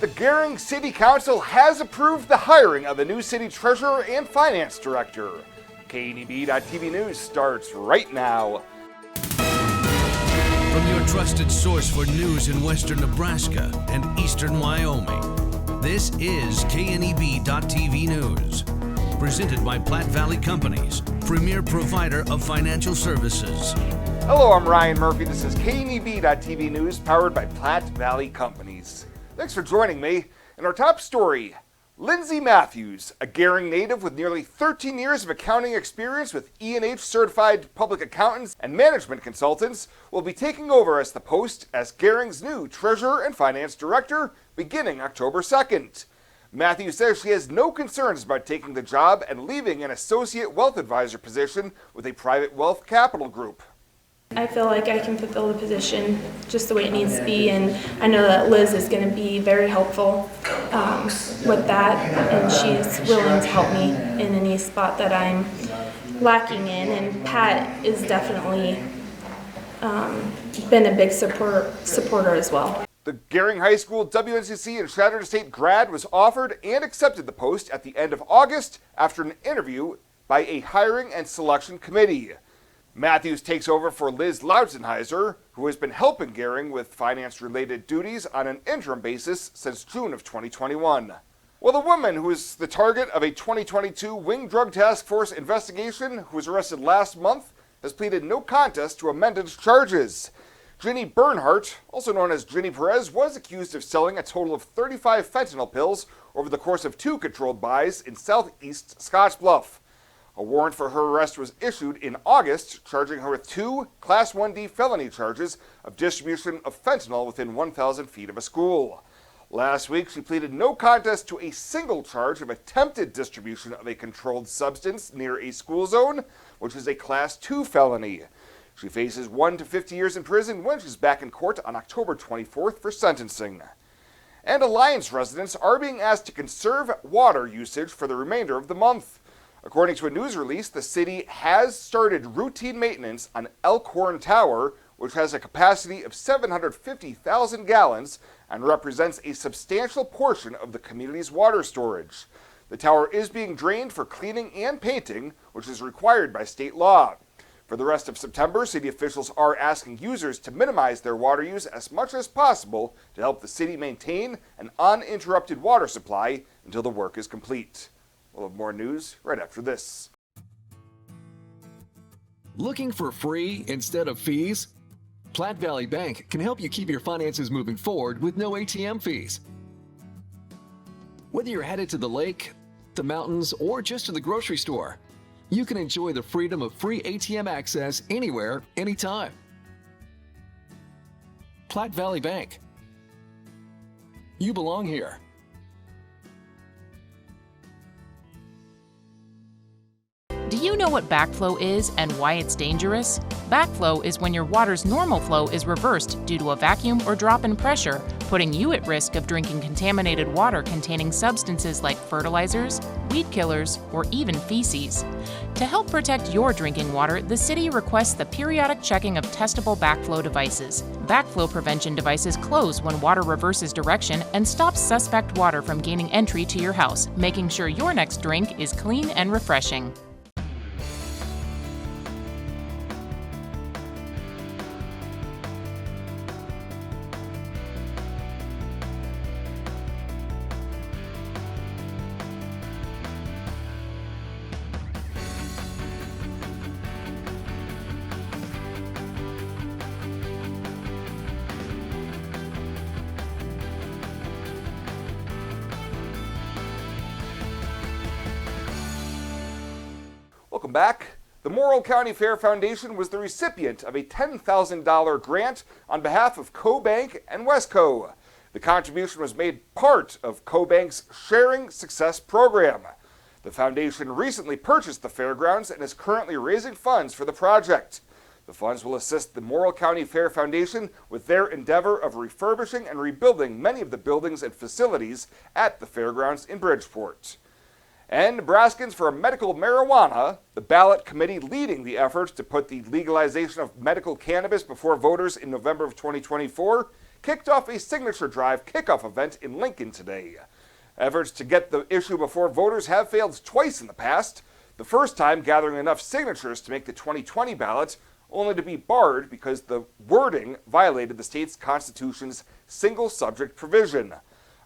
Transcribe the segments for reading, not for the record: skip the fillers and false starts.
The Gering City Council has approved the hiring of a new city treasurer and finance director. KNEB.TV News starts right now. From your trusted source for news in western Nebraska and eastern Wyoming, this is KNEB.TV News. Presented by Platte Valley Companies, premier provider of financial services. Hello, I'm Ryan Murphy. This is KNEB.TV News powered by Platte Valley Companies. Thanks for joining me. In our top story, Lindsay Matthews, a Gering native with nearly 13 years of accounting experience with E&H certified public accountants and management consultants, will be taking over as the post as Gering's new treasurer and finance director beginning October 2nd. Matthews says she has no concerns about taking the job and leaving an associate wealth advisor position with a private wealth capital group. I feel like I can fulfill the position just the way it needs to be, and I know that Liz is going to be very helpful with that, and she's willing to help me in any spot that I'm lacking in, and Pat is definitely been a big supporter as well. The Gering High School WNCC and Saturday State grad was offered and accepted the post at the end of August after an interview by a hiring and selection committee. Matthews takes over for Liz Laudsenheiser, who has been helping Gering with finance-related duties on an interim basis since June of 2021. Well, the woman who is the target of a 2022 Wing Drug Task Force investigation, who was arrested last month, has pleaded no contest to amended charges. Ginny Bernhardt, also known as Ginny Perez, was accused of selling a total of 35 fentanyl pills over the course of 2 controlled buys in southeast Scottsbluff. A warrant for her arrest was issued in August, charging her with 2 Class 1D felony charges of distribution of fentanyl within 1,000 feet of a school. Last week, she pleaded no contest to a single charge of attempted distribution of a controlled substance near a school zone, which is a Class 2 felony. She faces 1 to 50 years in prison when she's back in court on October 24th for sentencing. And Alliance residents are being asked to conserve water usage for the remainder of the month. According to a news release, the city has started routine maintenance on Elkhorn Tower, which has a capacity of 750,000 gallons and represents a substantial portion of the community's water storage. The tower is being drained for cleaning and painting, which is required by state law. For the rest of September, city officials are asking users to minimize their water use as much as possible to help the city maintain an uninterrupted water supply until the work is complete. We'll have more news right after this. Looking for free instead of fees? Platte Valley Bank can help you keep your finances moving forward with no ATM fees. Whether you're headed to the lake, the mountains, or just to the grocery store, you can enjoy the freedom of free ATM access anywhere, anytime. Platte Valley Bank. You belong here. Do you know what backflow is and why it's dangerous? Backflow is when your water's normal flow is reversed due to a vacuum or drop in pressure, putting you at risk of drinking contaminated water containing substances like fertilizers, weed killers, or even feces. To help protect your drinking water, the city requests the periodic checking of testable backflow devices. Backflow prevention devices close when water reverses direction and stops suspect water from gaining entry to your house, making sure your next drink is clean and refreshing. Welcome back. The Morrill County Fair Foundation was the recipient of a $10,000 grant on behalf of CoBank and Wesco. The contribution was made part of CoBank's Sharing Success program. The foundation recently purchased the fairgrounds and is currently raising funds for the project. The funds will assist the Morrill County Fair Foundation with their endeavor of refurbishing and rebuilding many of the buildings and facilities at the fairgrounds in Bridgeport. And Nebraskans for Medical Marijuana, the ballot committee leading the efforts to put the legalization of medical cannabis before voters in November of 2024, kicked off a signature drive kickoff event in Lincoln today. Efforts to get the issue before voters have failed twice in the past, the first time gathering enough signatures to make the 2020 ballot, only to be barred because the wording violated the state's constitution's single subject provision.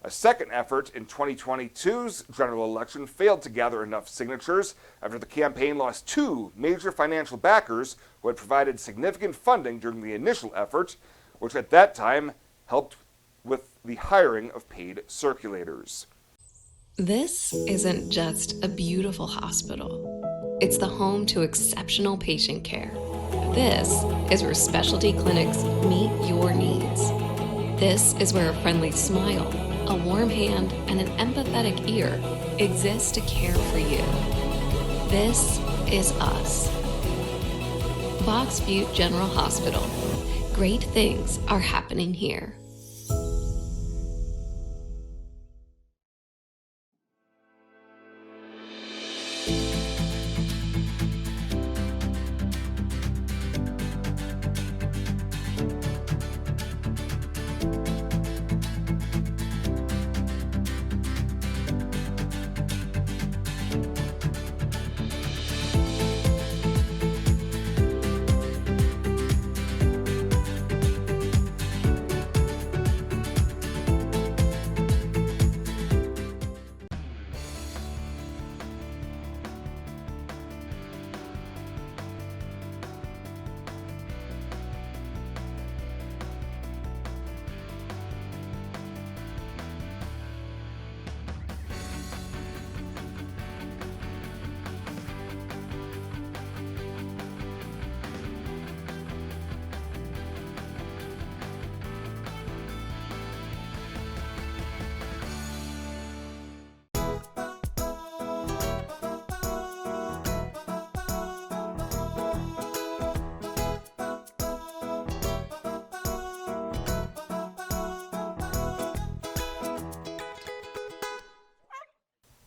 A second effort in 2022's general election failed to gather enough signatures after the campaign lost two major financial backers who had provided significant funding during the initial effort, which at that time helped with the hiring of paid circulators. This isn't just a beautiful hospital. It's the home to exceptional patient care. This is where specialty clinics meet your needs. This is where a friendly smile, a warm hand, and an empathetic ear exist to care for you. This is us. Box Butte General Hospital. Great things are happening here.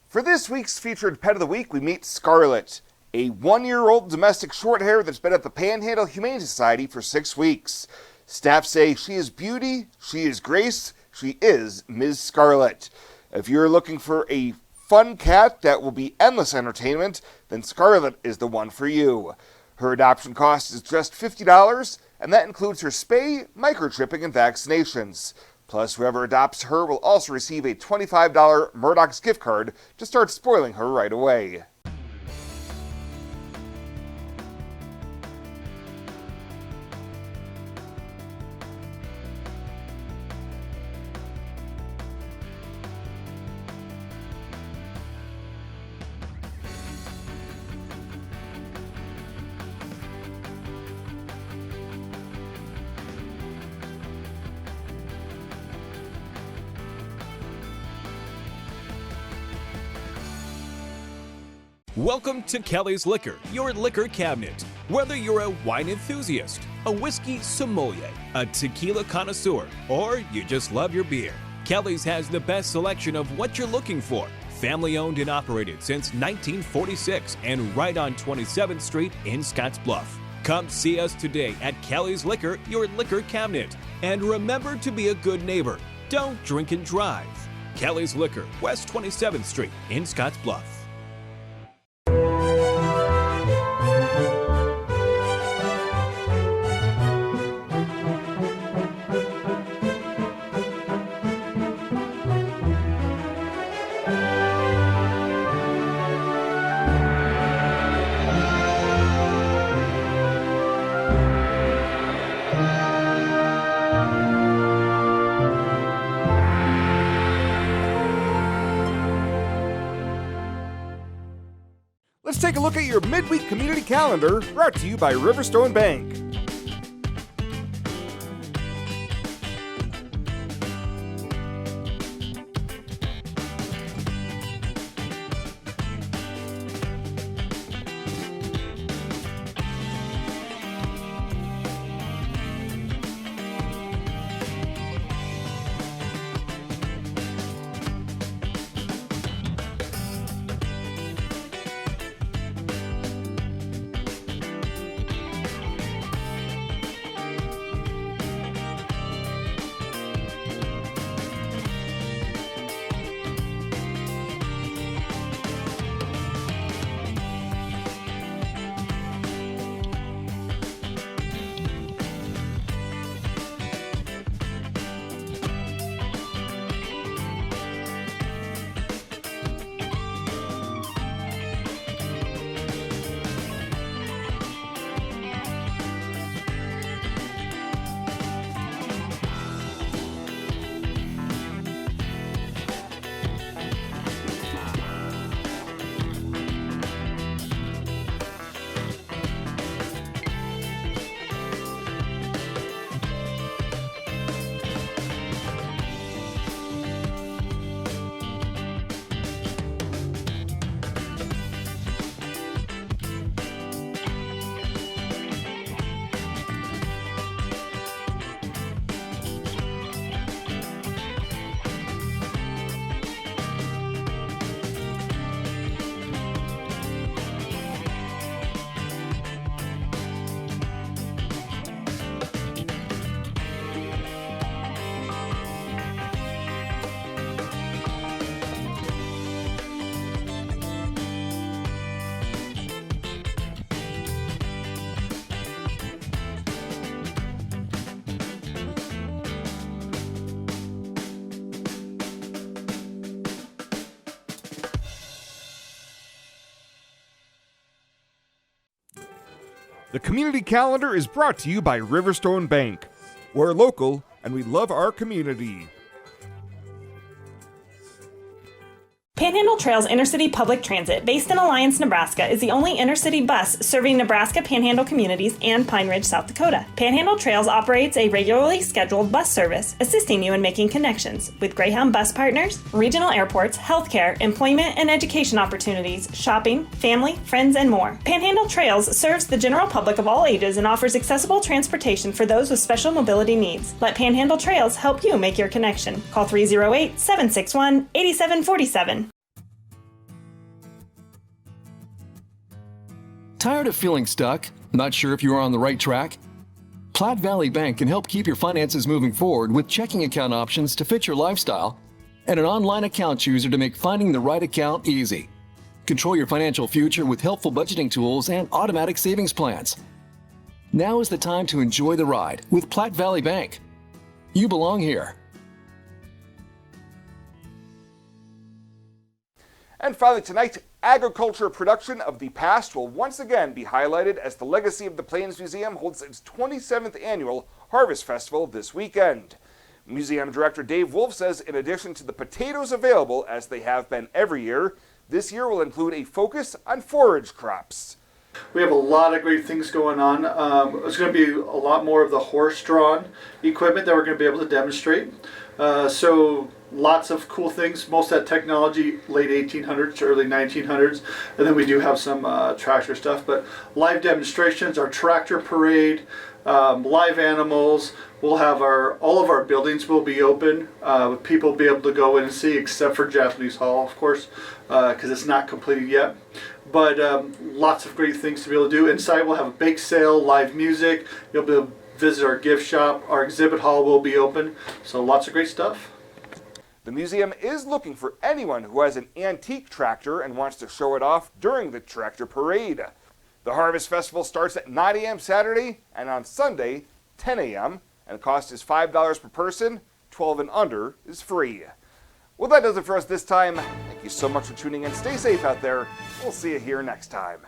For this week's featured Pet of the Week, we meet Scarlet, a 1-year-old domestic shorthair that's been at the Panhandle Humane Society for 6 weeks. Staff say she is beauty, she is grace, she is Ms. Scarlet. If you're looking for a fun cat that will be endless entertainment, then Scarlet is the one for you. Her adoption cost is just $50, and that includes her spay, microchipping, and vaccinations. Plus, whoever adopts her will also receive a $25 Murdoch's gift card to start spoiling her right away. Welcome to Kelly's Liquor, your liquor cabinet. Whether you're a wine enthusiast, a whiskey sommelier, a tequila connoisseur, or you just love your beer, Kelly's has the best selection of what you're looking for. Family owned and operated since 1946 and right on 27th Street in Scottsbluff. Come see us today at Kelly's Liquor, your liquor cabinet. And remember to be a good neighbor. Don't drink and drive. Kelly's Liquor, West 27th Street in Scottsbluff. Let's take a look at your midweek community calendar, brought to you by Riverstone Bank. The community calendar is brought to you by Riverstone Bank. We're local and we love our community. Panhandle Trails Intercity Public Transit, based in Alliance, Nebraska, is the only intercity bus serving Nebraska Panhandle communities and Pine Ridge, South Dakota. Panhandle Trails operates a regularly scheduled bus service, assisting you in making connections with Greyhound bus partners, regional airports, healthcare, employment and education opportunities, shopping, family, friends, and more. Panhandle Trails serves the general public of all ages and offers accessible transportation for those with special mobility needs. Let Panhandle Trails help you make your connection. Call 308-761-8747. Tired of feeling stuck? Not sure if you are on the right track? Platte Valley Bank can help keep your finances moving forward with checking account options to fit your lifestyle and an online account chooser to make finding the right account easy. Control your financial future with helpful budgeting tools and automatic savings plans. Now is the time to enjoy the ride with Platte Valley Bank. You belong here. And finally tonight, agriculture production of the past will once again be highlighted as the Legacy of the Plains Museum holds its 27th annual Harvest Festival this weekend. Museum Director Dave Wolf says in addition to the potatoes available as they have been every year, this year will include a focus on forage crops. We have a lot of great things going on. It's going to be a lot more of the horse-drawn equipment that we're going to be able to demonstrate. So lots of cool things, most of that technology late 1800s to early 1900s, and then we do have some tractor stuff, but live demonstrations, our tractor parade, live animals. We'll have all of our buildings will be open. People will be able to go in and see, except for Japanese Hall, of course, because it's not completed yet. But lots of great things to be able to do. Inside we'll have a bake sale, live music. You'll be able to visit our gift shop. Our exhibit hall will be open. So lots of great stuff. The museum is looking for anyone who has an antique tractor and wants to show it off during the tractor parade. The Harvest Festival starts at 9 a.m. Saturday and on Sunday, 10 a.m. and the cost is $5 per person. 12 and under is free. Well, that does it for us this time. Thank you so much for tuning in. Stay safe out there. We'll see you here next time.